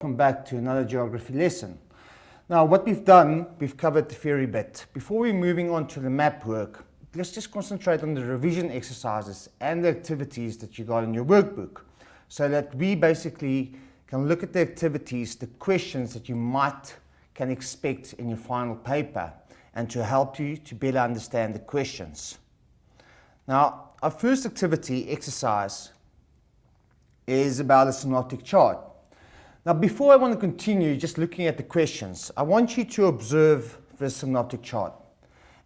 Welcome back to another geography lesson. Now what we've done, we've covered the theory bit. Before we're moving on to the map work, let's just concentrate on the revision exercises and the activities that you got in your workbook, so that we basically can look at the activities, the questions that you can expect in your final paper, and to help you to better understand the questions. Now, our first activity exercise is about a synoptic chart. Now, before I want to continue just looking at the questions, I want you to observe this synoptic chart.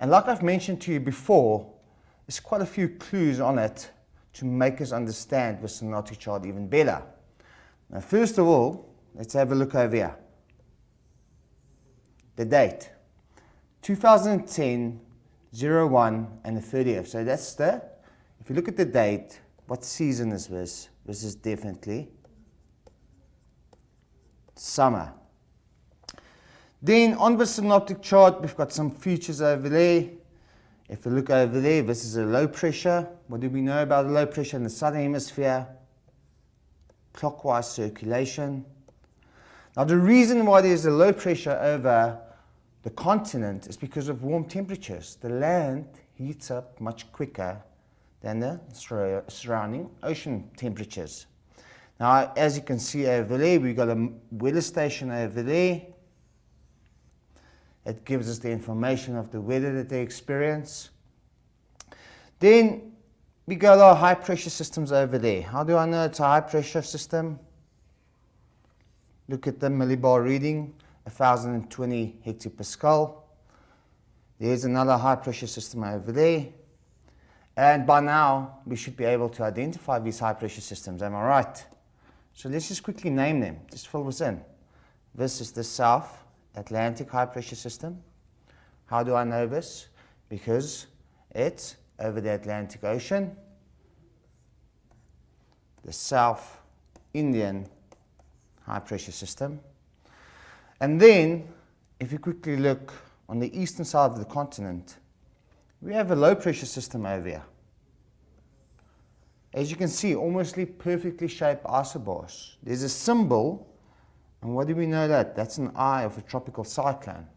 And like I've mentioned to you before, there's quite a few clues on it to make us understand the synoptic chart even better. Now, first of all, let's have a look over here. The date, 2010, 01, and the 30th. So that's if you look at the date, what season is this? This is definitely summer. Then on the synoptic chart, we've got some features over there. If you look over there, this is a low pressure. What do we know about the low pressure in the southern hemisphere? Clockwise circulation. Now the reason why there's a low pressure over the continent is because of warm temperatures. The land heats up much quicker than the surrounding ocean temperatures. Now, as you can see over there, we've got a weather station over there. It gives us the information of the weather that they experience. Then we got our high pressure systems over there. How do I know it's a high pressure system? Look at the millibar reading, 1020 hectopascal. There's another high pressure system over there. And by now, we should be able to identify these high pressure systems, am I right? So let's just quickly name them, just fill this in. This is the South Atlantic high pressure system. How do I know this? Because it's over the Atlantic Ocean. The South Indian high pressure system. And then, if you quickly look on the eastern side of the continent, we have a low pressure system over here. As you can see, almost perfectly shaped isobars. There's a symbol, and what do we know that? That's an eye of a tropical cyclone.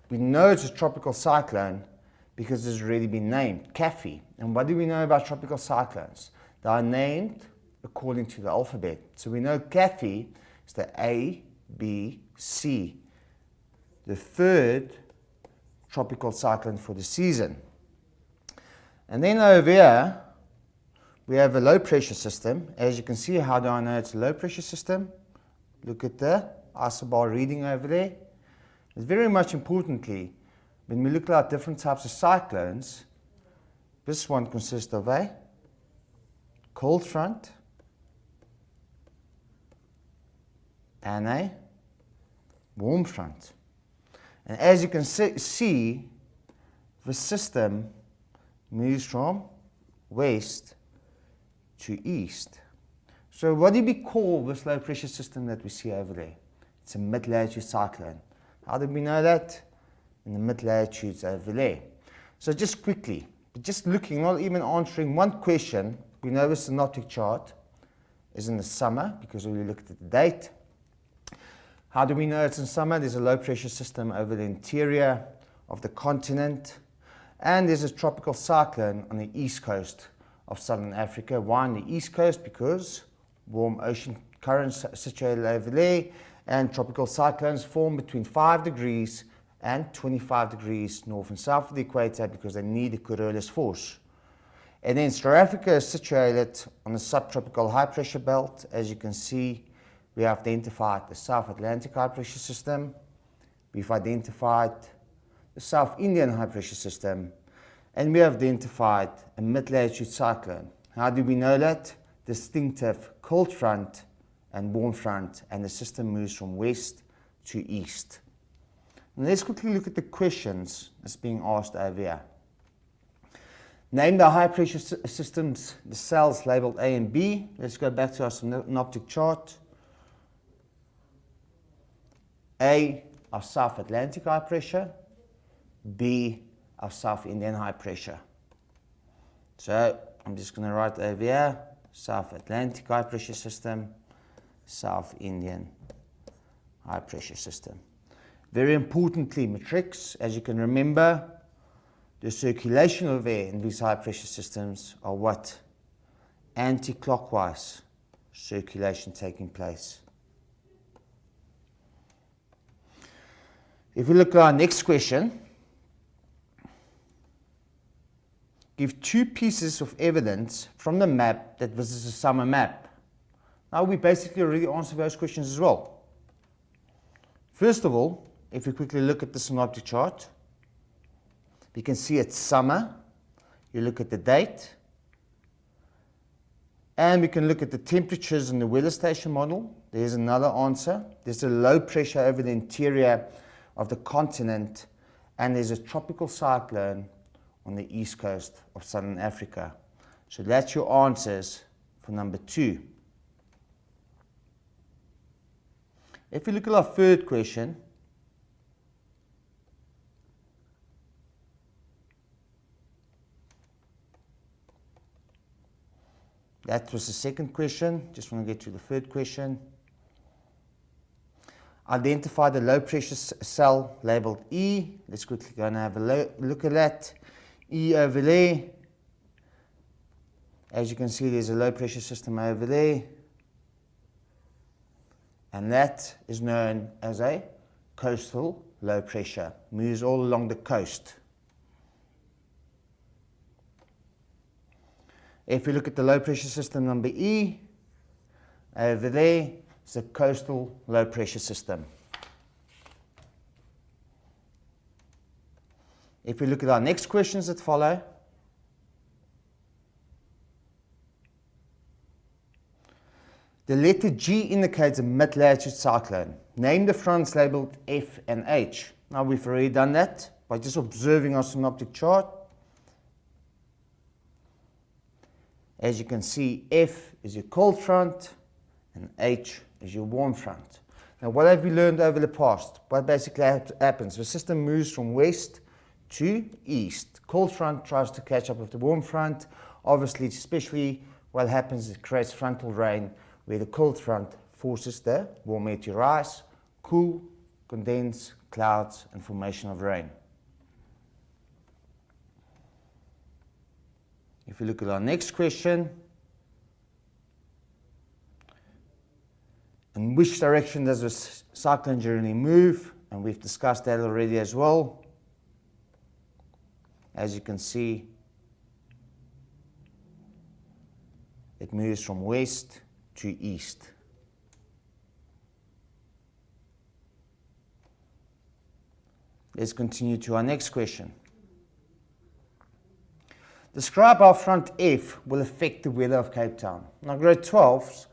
We know it's a tropical cyclone because it's already been named, Kafi. And what do we know about tropical cyclones? They are named according to the alphabet. So we know Kafi is the A, B, C, the third tropical cyclone for the season. And then over here, we have a low pressure system. As you can see, how do I know it's a low pressure system? Look at the isobar reading over there. It's very much importantly, when we look at different types of cyclones, this one consists of a cold front and a warm front. And as you can see, the system moves from west to east. So what do we call this low pressure system that we see over there? It's a mid-latitude cyclone. How did we know that? In the mid-latitudes over there. So just quickly, just looking, not even answering one question, we know the synoptic chart is in the summer because we looked at the date. How do we know it's in summer? There's a low pressure system over the interior of the continent, and there's a tropical cyclone on the east coast of southern Africa. Why on the east coast? Because warm ocean currents situated over there, and tropical cyclones form between 5 degrees and 25 degrees north and south of the equator because they need a Coriolis force. And then South Africa is situated on a subtropical high pressure belt. As you can see, we have identified the South Atlantic high pressure system. We've identified the South Indian high pressure system. And we have identified a mid-latitude cyclone. How do we know that? Distinctive cold front and warm front, and the system moves from west to east. And let's quickly look at the questions that's being asked over here. Name the high pressure systems, the cells labeled A and B. Let's go back to our synoptic chart. A, our South Atlantic high pressure. B, our South Indian high pressure. So I'm just going to write over here, South Atlantic high pressure system, South Indian high pressure system. Very importantly, matrix, as you can remember, the circulation of air in these high pressure systems are what? Anti-clockwise circulation taking place. If we look at our next question, give two pieces of evidence from the map that this is a summer map. Now we basically already answered those questions as well. First of all, if we quickly look at the synoptic chart, you can see it's summer. You look at the date, and we can look at the temperatures in the weather station model. There's another answer. There's a low pressure over the interior of the continent, and there's a tropical cyclone on the east coast of southern Africa. So that's your answers for number 2. If we look at our third question, that was the second question. Just want to get to the third question. Identify the low pressure cell labeled E. Let's quickly go and have a look at that. E over there. As you can see, there's a low pressure system over there. And that is known as a coastal low pressure. Moves all along the coast. If we look at the low pressure system number E, over there, it's a coastal low pressure system. If we look at our next questions that follow, the letter G indicates a mid-latitude cyclone. Name the fronts labeled F and H. Now we've already done that by just observing our synoptic chart. As you can see, F is your cold front and H is your warm front. Now what have we learned over the past? What basically happens? The system moves from west to east. Cold front tries to catch up with the warm front. Obviously, especially what happens is it creates frontal rain where the cold front forces the warm air to rise, cool, condense, clouds and formation of rain. If we look at our next question, in which direction does this cyclone generally move? And we've discussed that already as well. As you can see, it moves from west to east. Let's continue to our next question. Describe how front F will affect the weather of Cape Town. Now, grade 12s,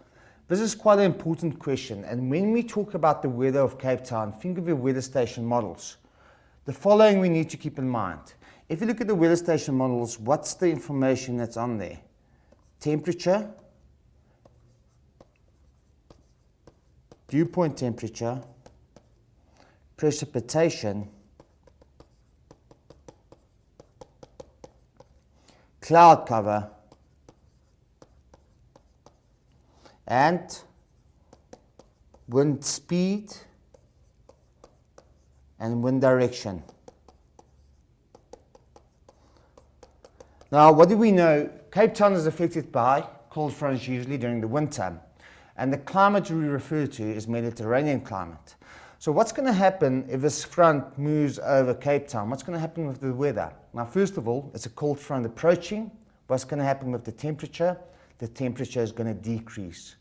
this is quite an important question. And when we talk about the weather of Cape Town, think of your weather station models. The following we need to keep in mind. If you look at the weather station models, what's the information that's on there? Temperature, dew point temperature, precipitation, cloud cover, and wind speed and wind direction. Now, what do we know? Cape Town is affected by cold fronts usually during the winter, and the climate we refer to is Mediterranean climate. So what's going to happen if this front moves over Cape Town? What's going to happen with the weather? Now, first of all, it's a cold front approaching. What's going to happen with the temperature? The temperature is going to decrease.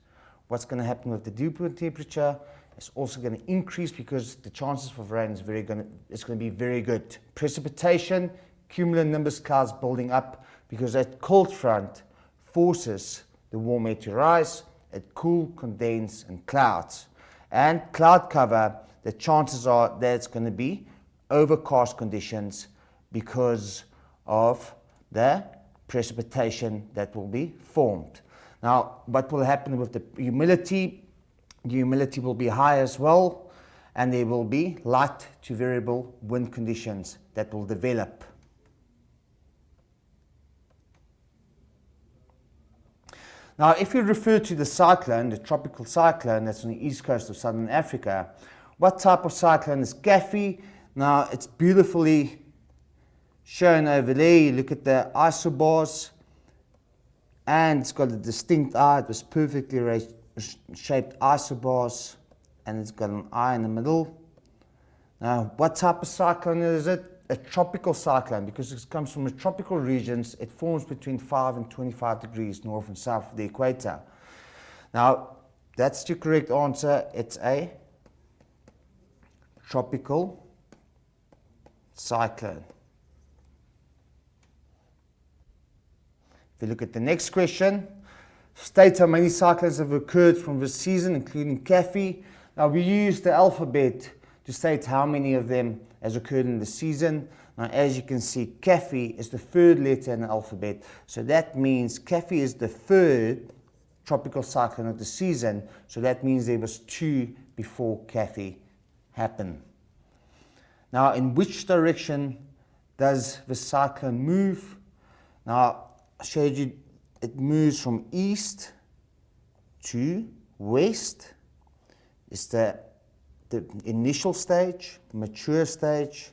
What's going to happen with the dew point temperature? It's also going to increase because the chances for rain is going to be very good. Precipitation, cumulonimbus clouds building up because that cold front forces the warm air to rise. It cool, condense, and clouds. And cloud cover, the chances are that it's going to be overcast conditions because of the precipitation that will be formed. Now, what will happen with the humidity? The humidity will be high as well, and there will be light to variable wind conditions that will develop. Now, if we refer to the cyclone, the tropical cyclone that's on the east coast of southern Africa, What type of cyclone is Kaffy? Now it's beautifully shown over there. You look at the isobars and it's got a distinct eye. It was perfectly shaped isobars and it's got an eye in the middle. Now what type of cyclone is it? A tropical cyclone, because it comes from the tropical regions. It forms between 5 and 25 degrees north and south of the equator. Now that's the correct answer. It's a tropical cyclone. If you look at the next question, state how many cyclones have occurred from this season, including Kaffy. Now we use the alphabet to state how many of them has occurred in the season. Now as you can see, Kaffy is the third letter in the alphabet, so that means Kaffy is the third tropical cyclone of the season, so that means there was 2 before Kaffy happened. Now in which direction does the cyclone move? Now I showed you it moves from east to west. It's the initial stage, mature stage,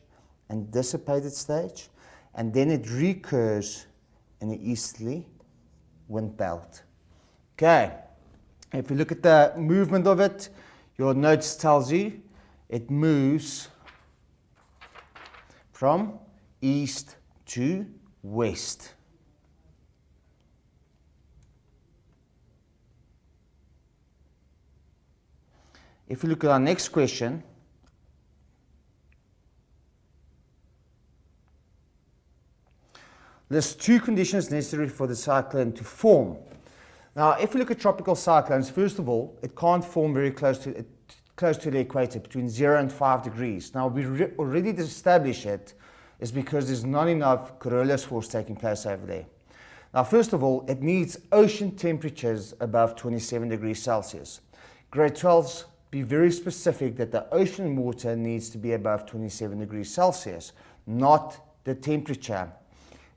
and dissipated stage, and then it recurs in the easterly wind belt. Okay, if you look at the movement of it, your notes tells you it moves from east to west. If you look at our next question, there's 2 conditions necessary for the cyclone to form. Now, if you look at tropical cyclones, first of all, it can't form very close to the equator, between 0 and 5 degrees. Now, we already established it is because there's not enough Coriolis force taking place over there. Now, first of all, it needs ocean temperatures above 27 degrees Celsius. Grade 12s, be very specific that the ocean water needs to be above 27 degrees Celsius, not the temperature.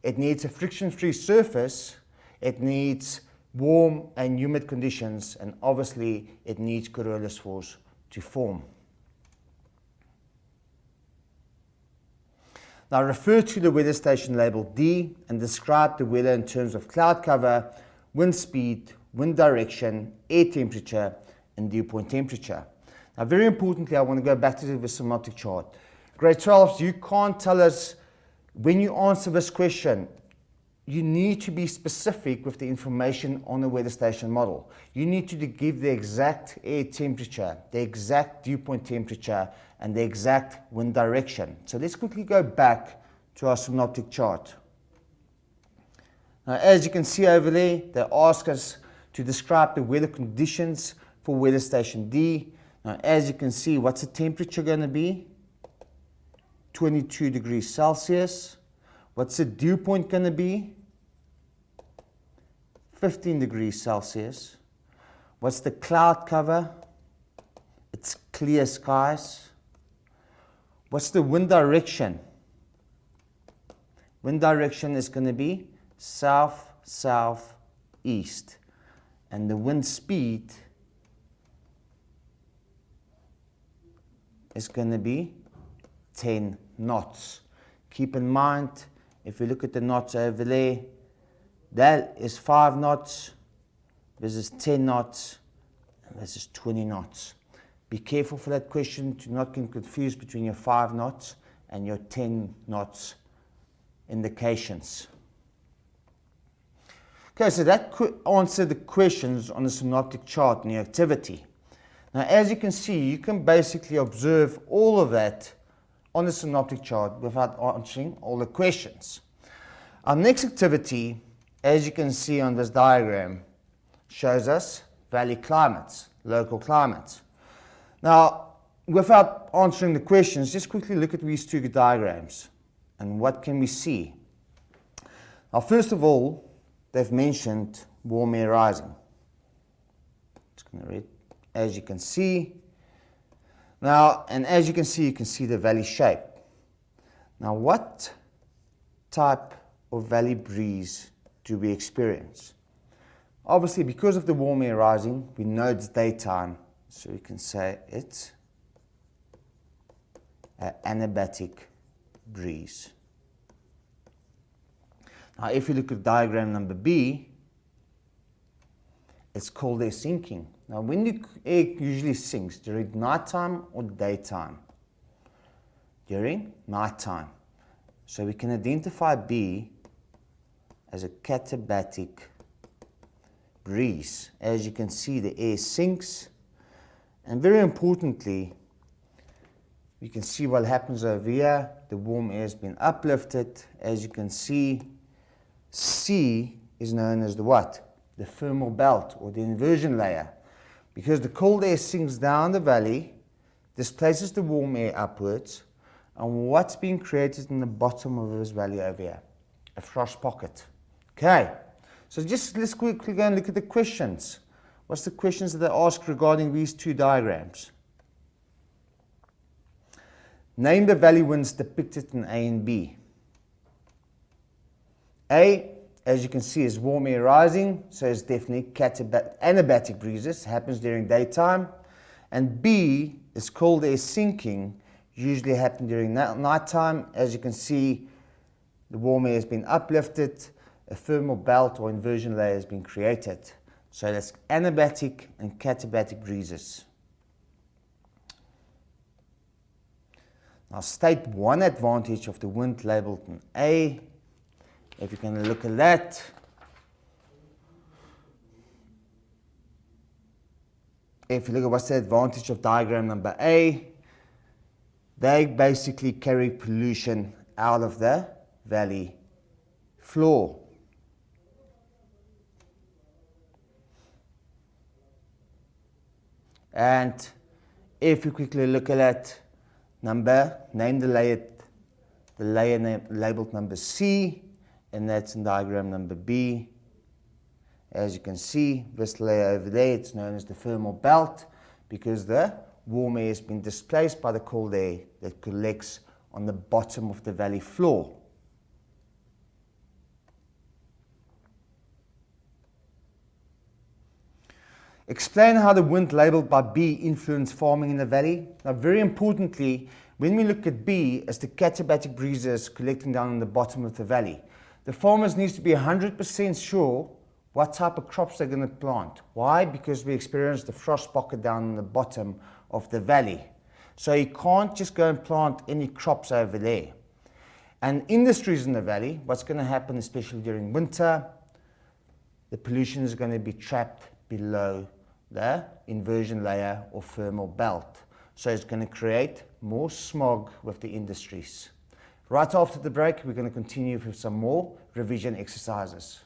It needs a friction-free surface, it needs warm and humid conditions, and obviously it needs Coriolis force to form. Now refer to the weather station labeled D and describe the weather in terms of cloud cover, wind speed, wind direction, air temperature, and dew point temperature. Now very importantly, I want to go back to the synoptic chart. Grade 12s, you can't tell us, when you answer this question, you need to be specific with the information on the weather station model. You need to give the exact air temperature, the exact dew point temperature, and the exact wind direction. So let's quickly go back to our synoptic chart. Now as you can see over there, they ask us to describe the weather conditions for weather station D. Now as you can see, what's the temperature going to be? 22 degrees Celsius. What's the dew point going to be? 15 degrees Celsius. What's the cloud cover? It's clear skies. What's the wind direction? Wind direction is going to be south, southeast. And the wind speed is going to be 10 knots. Keep in mind, if you look at the knots over there, that is 5 knots, this is 10 knots, and this is 20 knots. Be careful for that question to not get confused between your 5 knots and your 10 knots indications. Okay, so that could answer the questions on the synoptic chart in the activity. Now, as you can see, you can basically observe all of that on the synoptic chart without answering all the questions. Our next activity, as you can see on this diagram, shows us valley climates, local climates. Now, without answering the questions, just quickly look at these 2 diagrams and what can we see? Now, first of all, they've mentioned warm air rising. Just going to read. As you can see. Now, and as you can see the valley shape. Now, what type of valley breeze do we experience? Obviously, because of the warm air rising, we know it's daytime, so we can say it's an anabatic breeze. Now, if you look at diagram number B, it's cold air sinking. Now, when the air usually sinks, during nighttime or daytime? During nighttime. So we can identify B as a katabatic breeze. As you can see, the air sinks, and very importantly, you can see what happens over here. The warm air has been uplifted. As you can see, C is known as the what? The thermal belt, or the inversion layer. Because the cold air sinks down the valley, displaces the warm air upwards, and what's being created in the bottom of this valley over here? A frost pocket. Okay, so just let's quickly go and look at the questions. What's the questions that they ask regarding these two diagrams? Name the valley winds depicted in A and B. A, as you can see, is warm air rising, so it's definitely anabatic breezes, happens during daytime. And B is cold air sinking, usually happen during nighttime. As you can see, the warm air has been uplifted, a thermal belt or inversion layer has been created. So that's anabatic and katabatic breezes. Now state one advantage of the wind labeled in A. If you can look at that, if you look at what's the advantage of diagram number A, they basically carry pollution out of the valley floor. And if you quickly look at that number, name the layer labeled number C, and that's in diagram number B. As you can see, this layer over there, it's known as the thermal belt, because the warm air has been displaced by the cold air that collects on the bottom of the valley floor. Explain how the wind labeled by B influenced farming in the valley. Now, very importantly, when we look at B as the katabatic breezes collecting down in the bottom of the valley, the farmers need to be 100% sure what type of crops they're going to plant. Why? Because we experienced the frost pocket down in the bottom of the valley. So you can't just go and plant any crops over there. And industries in the valley, what's going to happen, especially during winter, the pollution is going to be trapped below the inversion layer or thermal belt. So it's going to create more smog with the industries. Right after the break, we're going to continue with some more revision exercises.